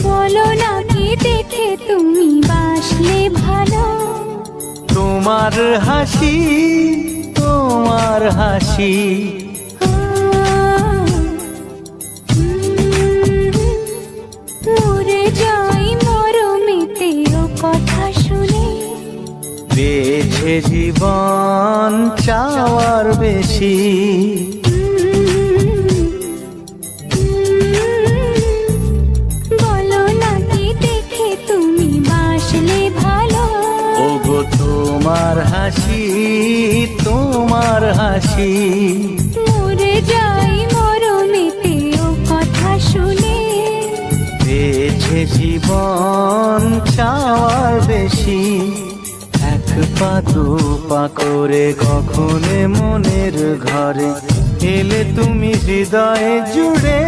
বলো না কি দেখে তুমি বাসলে ভালো। তোমার হাসি, তোমার হাসি, মরে যাই মরমেতে ও কথা শুনে। পেয়েছে জীবন চাওয়ার বেশি। বলো না কি দেখে তুমি বাসলে ভালো। ওগো তোমার হাসি, তোমার হাসি, মরে যাই মরমেতে ও কথা শুনে। পেয়েছে জীবন চাওয়ার বেশি। এক পা দু পা করে কখনে মনের ঘরে এলে তুমি হৃদয়ে জুড়ে।